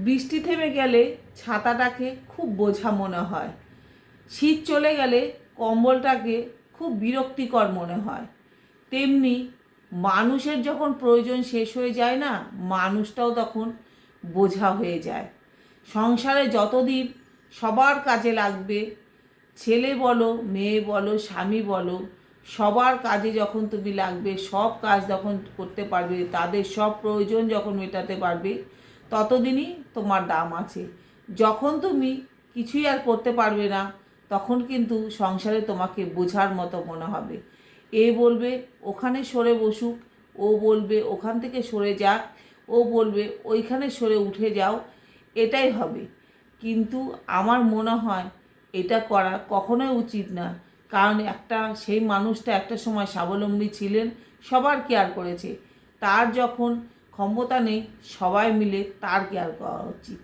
বৃষ্টি থেমে গেলে ছাতাটাকে খুব বোঝা মনে হয়, শীত চলে গেলে কম্বলটাকে খুব বিরক্তিকর মনে হয়। তেমনি মানুষের যখন প্রয়োজন শেষ হয়ে যায় না, মানুষটাও তখন বোঝা হয়ে যায়। সংসারে যতদিন সবার কাজে লাগবে, ছেলে বলো, মেয়ে বলো, স্বামী বলো, সবার কাজে যখন তুমি লাগবে, সব কাজ যখন করতে পারবে, তাদের সব প্রয়োজন যখন মেটাতে পারবে, ততদিনই তোমার দাম আছে। যখন তুমি কিছুই আর করতে পারবে না, তখন কিন্তু সংসারে তোমাকে বোঝার মতো মনে হবে। এ বলবে ওখানে সরে বসুক, ও বলবে ওখান থেকে সরে যাক, ও বলবে ওইখানে সরে উঠে যাও, এটাই হবে। কিন্তু আমার মনে হয় এটা করা কখনোই উচিত না। কারণ সেই মানুষটা একটা সময় স্বাবলম্বী ছিলেন, সবার কেয়ার করেছে। তার যখন ক্ষমতা নেই, সবাই মিলে তার কেয়ার করা উচিত।